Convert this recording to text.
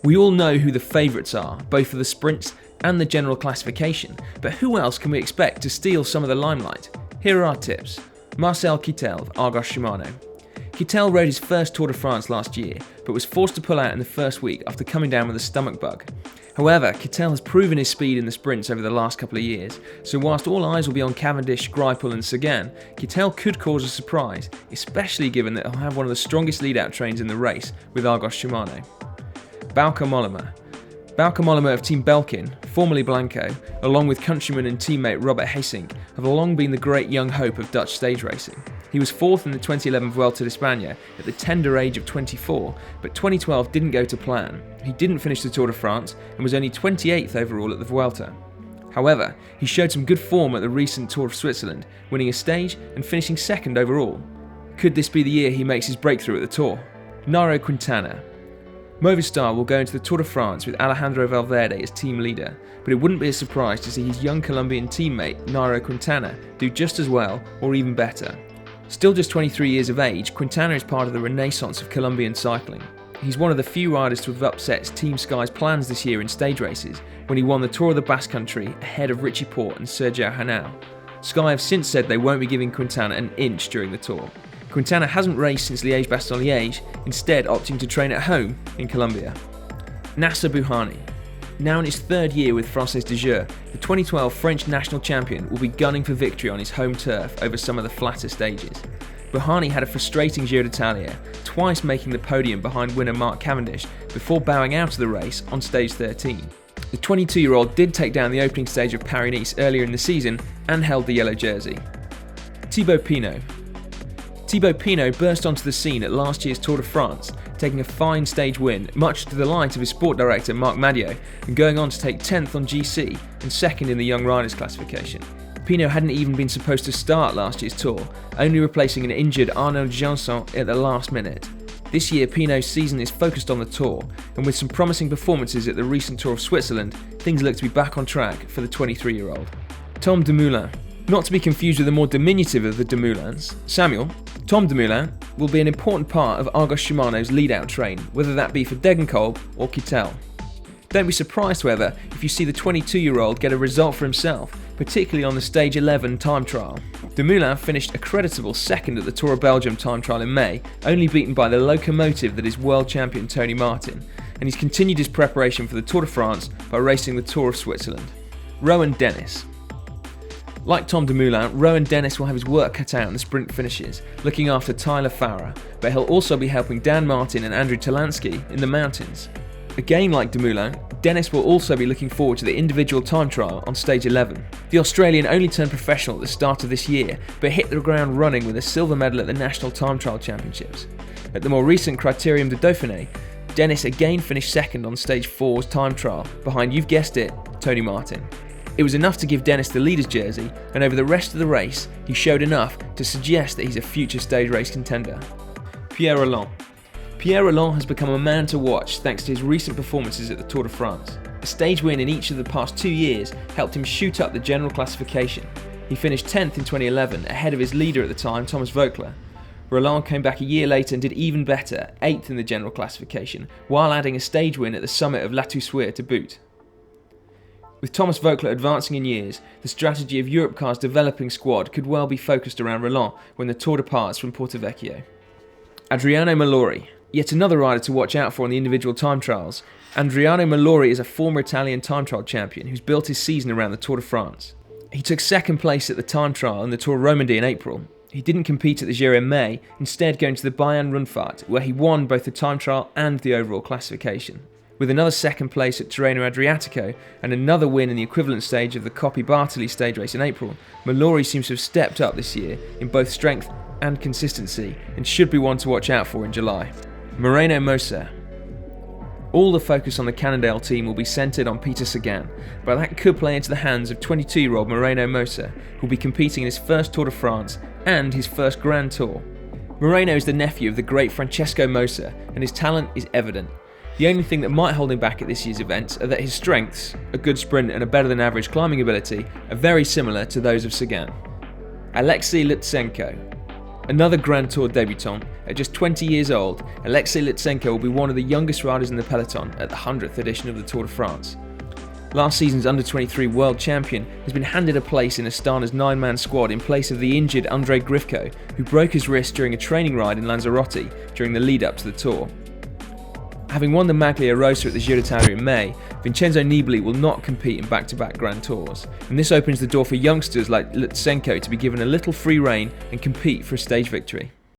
We all know who the favourites are, both for the sprints and the general classification, but who else can we expect to steal some of the limelight? Here are our tips. Marcel Kittel of Argos Shimano. Kittel rode his first Tour de France last year, but was forced to pull out in the first week after coming down with a stomach bug. However, Kittel has proven his speed in the sprints over the last couple of years, so whilst all eyes will be on Cavendish, Greipel and Sagan, Kittel could cause a surprise, especially given that he'll have one of the strongest lead-out trains in the race with Argos Shimano. Bauke Mollema. Bauke Mollema of Team Belkin, formerly Blanco, along with countryman and teammate Robert Heesink, have long been the great young hope of Dutch stage racing. He was fourth in the 2011 Vuelta de España at the tender age of 24, but 2012 didn't go to plan. He didn't finish the Tour de France and was only 28th overall at the Vuelta. However, he showed some good form at the recent Tour of Switzerland, winning a stage and finishing second overall. Could this be the year he makes his breakthrough at the Tour? NAIRO Quintana. Movistar will go into the Tour de France with Alejandro Valverde as team leader, but it wouldn't be a surprise to see his young Colombian teammate Nairo Quintana do just as well or even better. Still just 23 years of age, Quintana is part of the renaissance of Colombian cycling. He's one of the few riders to have upset Team Sky's plans this year in stage races when he won the Tour of the Basque Country ahead of Richie Porte and Sergio Henao. Sky have since said they won't be giving Quintana an inch during the Tour. Quintana hasn't raced since Liège-Bastogne-Liège, instead opting to train at home in Colombia. Nacer Bouhanni. Now in his third year with Francaise de Jeux, the 2012 French national champion will be gunning for victory on his home turf over some of the flatter stages. Bouhanni had a frustrating Giro d'Italia, twice making the podium behind winner Mark Cavendish before bowing out of the race on stage 13. The 22-year-old did take down the opening stage of Paris-Nice earlier in the season and held the yellow jersey. Thibaut Pinot. Thibaut Pinot burst onto the scene at last year's Tour de France, taking a fine stage win, much to the delight of his sport director Marc Madiot, and going on to take 10th on GC and 2nd in the Young Riders classification. Pinot hadn't even been supposed to start last year's Tour, only replacing an injured Arnaud Janson at the last minute. This year Pinot's season is focused on the Tour, and with some promising performances at the recent Tour of Switzerland, things look to be back on track for the 23-year-old. Tom Dumoulin. Not to be confused with the more diminutive of the Dumoulins, Samuel, Tom Dumoulin will be an important part of Argos Shimano's lead-out train, whether that be for Degenkolb or Kittel. Don't be surprised, however, if you see the 22-year-old get a result for himself, particularly on the Stage 11 time trial. Dumoulin finished a creditable second at the Tour of Belgium time trial in May, only beaten by the locomotive that is world champion Tony Martin, and he's continued his preparation for the Tour de France by racing the Tour of Switzerland. Rohan Dennis. Like Tom Dumoulin, Rohan Dennis will have his work cut out in the sprint finishes, looking after Tyler Farrar, but he'll also be helping Dan Martin and Andrew Talansky in the mountains. Again like Dumoulin, Dennis will also be looking forward to the individual time trial on stage 11. The Australian only turned professional at the start of this year, but hit the ground running with a silver medal at the National Time Trial Championships. At the more recent Criterium de Dauphiné, Dennis again finished second on stage 4's time trial, behind, you've guessed it, Tony Martin. It was enough to give Dennis the leader's jersey, and over the rest of the race, he showed enough to suggest that he's a future stage race contender. Pierre Rolland. Pierre Rolland has become a man to watch thanks to his recent performances at the Tour de France. A stage win in each of the past 2 years helped him shoot up the general classification. He finished 10th in 2011, ahead of his leader at the time, Thomas Voeckler. Rolland came back a year later and did even better, 8th in the general classification, while adding a stage win at the summit of La Toussuire to boot. With Thomas Voeckler advancing in years, the strategy of Europcar's developing squad could well be focused around Rolland when the Tour departs from Porto Vecchio. Adriano Malori. Yet another rider to watch out for in the individual time trials. Adriano Malori is a former Italian time trial champion who's built his season around the Tour de France. He took second place at the time trial in the Tour Romandie in April. He didn't compete at the Giro in May, instead going to the Bayern Rundfahrt, where he won both the time trial and the overall classification. With another second place at Tirreno Adriatico and another win in the equivalent stage of the Coppi Bartoli stage race in April, Malori seems to have stepped up this year in both strength and consistency and should be one to watch out for in July. MORENO MOSER. All the focus on the Cannondale team will be centred on Peter Sagan, but that could play into the hands of 22-year-old MORENO MOSER, who will be competing in his first Tour de France and his first Grand Tour. Moreno is the nephew of the great Francesco Moser, and his talent is evident. The only thing that might hold him back at this year's events are that his strengths, a good sprint and a better than average climbing ability, are very similar to those of Sagan. ALEXEY LUTSENKO. Another Grand Tour debutant, At just 20 years old, ALEXEY LUTSENKO will be one of the youngest riders in the peloton at the 100th edition of the Tour de France. Last season's under-23 world champion has been handed a place in Astana's 9-man squad in place of the injured Andrei Grifko, who broke his wrist during a training ride in Lanzarote during the lead-up to the Tour. Having won the Maglia Rosa at the Giro d'Italia in May, Vincenzo Nibali will not compete in back-to-back Grand Tours, and this opens the door for youngsters like Lutsenko to be given a little free rein and compete for a stage victory.